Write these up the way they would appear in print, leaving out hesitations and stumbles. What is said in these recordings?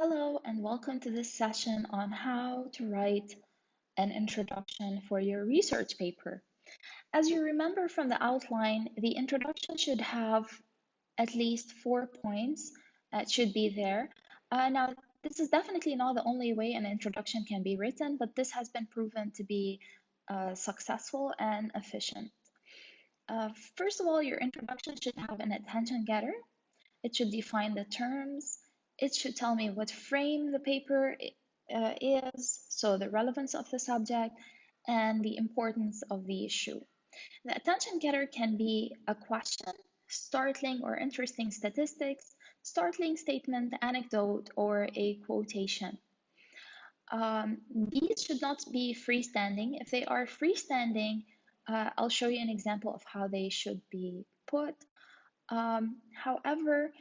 Hello, and welcome to this session on how to write an introduction for your research paper. As you remember from the outline, the introduction should have at least 4 points. It should be there. Now, this is definitely not the only way an introduction can be written, but this has been proven to be successful and efficient. First of all, your introduction should have an attention getter. It should define the terms. It should tell me what frame the paper is, so the relevance of the subject, and the importance of the issue. The attention getter can be a question, startling or interesting statistics, startling statement, anecdote, or a quotation. These should not be freestanding. If they are freestanding, I'll show you an example of how they should be put. However,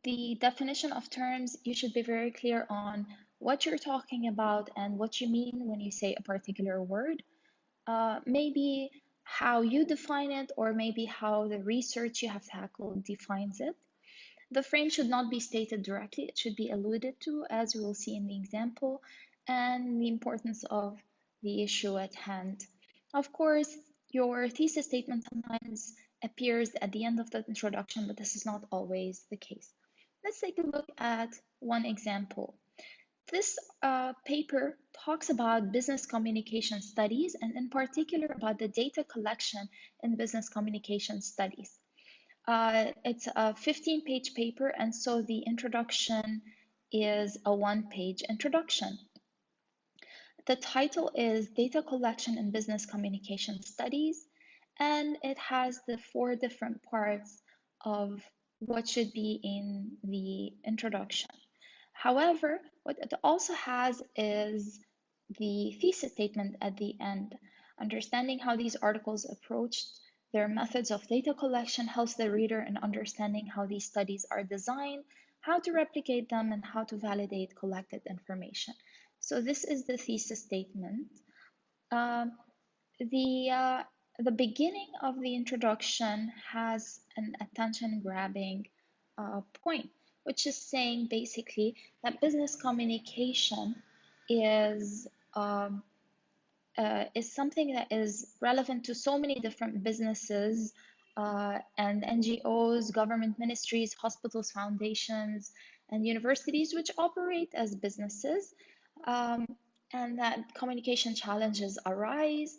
the definition of terms, you should be very clear on what you're talking about and what you mean when you say a particular word. Maybe how you define it, or maybe how the research you have tackled defines it. The frame should not be stated directly, it should be alluded to, as we will see in the example, and the importance of the issue at hand. Of course, your thesis statement sometimes appears at the end of the introduction, but this is not always the case. Let's take a look at one example. This paper talks about business communication studies, and in particular about the data collection in business communication studies. It's a 15-page paper, and so the introduction is a one-page introduction. The title is Data Collection in Business Communication Studies, and it has the 4 different parts of what should be in the introduction. However, what it also has is the thesis statement at the end. Understanding how these articles approached their methods of data collection helps the reader in understanding how these studies are designed, how to replicate them, and how to validate collected information. So this is the thesis statement. Um, the beginning of the introduction has an attention-grabbing point, which is saying basically that business communication is is something that is relevant to so many different businesses and NGOs, government ministries, hospitals, foundations, and universities, which operate as businesses, um, and that communication challenges arise.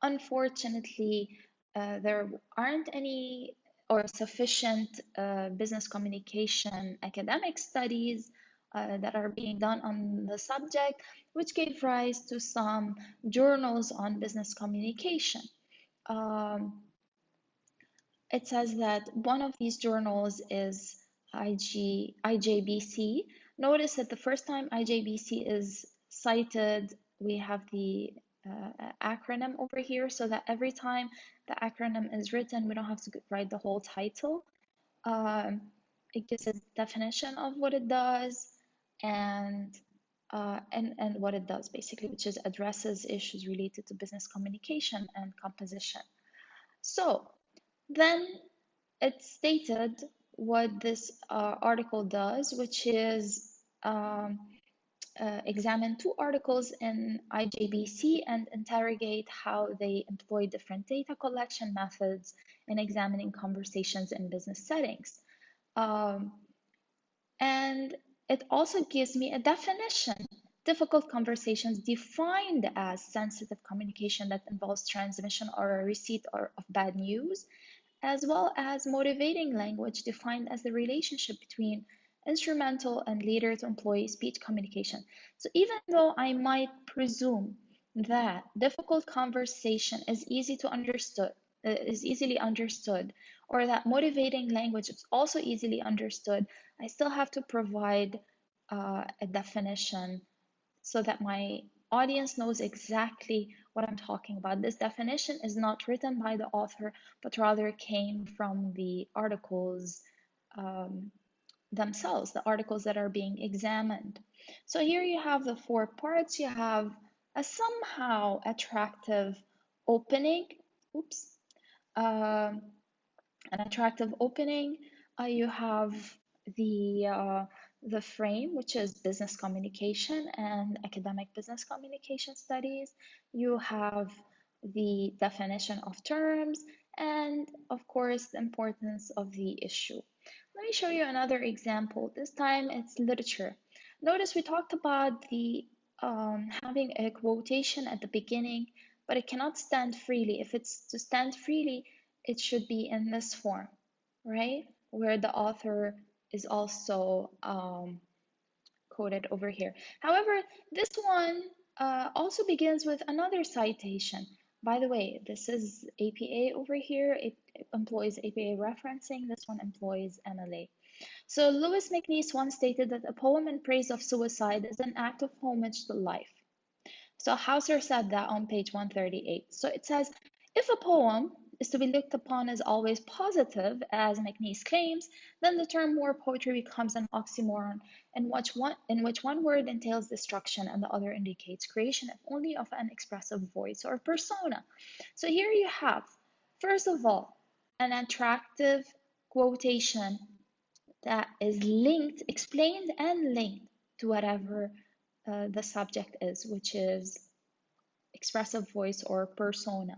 Unfortunately, there aren't any or sufficient business communication academic studies that are being done on the subject, which gave rise to some journals on business communication. Um, it says that one of these journals is IJBC. Notice that the first time IJBC is cited, we have the acronym over here, so that every time the acronym is written, we don't have to write the whole title. It gives a definition of what it does and what it does basically, which is addresses issues related to business communication and composition. So then it stated what this article does, which is examine 2 articles in IJBC and interrogate how they employ different data collection methods in examining conversations in business settings. And it also gives me a definition. Difficult conversations defined as sensitive communication that involves transmission or a receipt of bad news, as well as motivating language defined as the relationship between instrumental and leader to employee speech communication. So even though I might presume that difficult conversation is easily understood, or that motivating language is also easily understood, I still have to provide a definition so that my audience knows exactly what I'm talking about. This definition is not written by the author, but rather came from the articles themselves, the articles that are being examined. So here you have the 4 parts. You have a somehow attractive opening. Oops. An attractive opening. You have the the frame, which is business communication and academic business communication studies. You have the definition of terms, and of course, the importance of the issue. Let me show you another example. This time it's literature. Notice we talked about the having a quotation at the beginning, but it cannot stand freely. If it's to stand freely, it should be in this form, right? Where the author is also quoted over here. However, this one also begins with another citation. By the way, this is APA over here. It employs APA referencing. This one employs MLA. So Lewis McNeice once stated that a poem in praise of suicide is an act of homage to life. So Hauser said that on page 138. So it says, if a poem is to be looked upon as always positive, as McNeice claims, then the term war poetry becomes an oxymoron in which one word entails destruction and the other indicates creation, if only of an expressive voice or persona. So here you have, first of all, an attractive quotation that is linked, explained and linked to whatever the subject is, which is expressive voice or persona.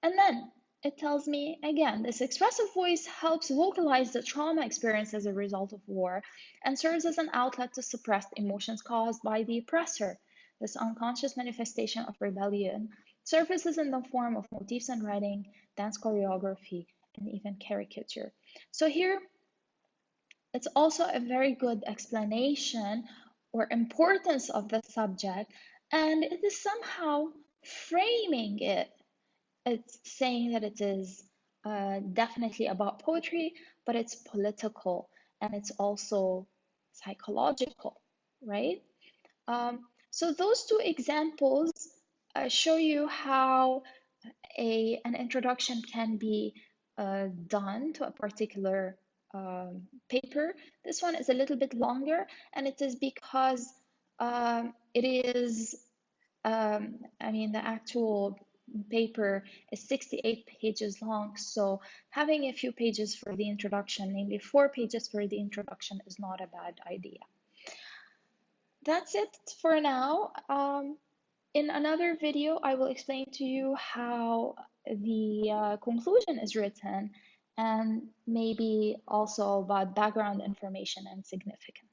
And then it tells me again, this expressive voice helps vocalize the trauma experienced as a result of war and serves as an outlet to suppress emotions caused by the oppressor. This unconscious manifestation of rebellion surfaces in the form of motifs in writing, dance choreography, and even caricature. So here it's also a very good explanation or importance of the subject, and it is somehow framing it. It's saying that it is definitely about poetry, but it's political and it's also psychological, right? So those two examples show you how an introduction can be done to a particular paper. This one is a little bit longer, and it is because it is, I mean, the actual paper is 68 pages long, so having a few pages for the introduction, namely 4 pages for the introduction, is not a bad idea. That's it for now. In another video, I will explain to you how the conclusion is written and maybe also about background information and significance.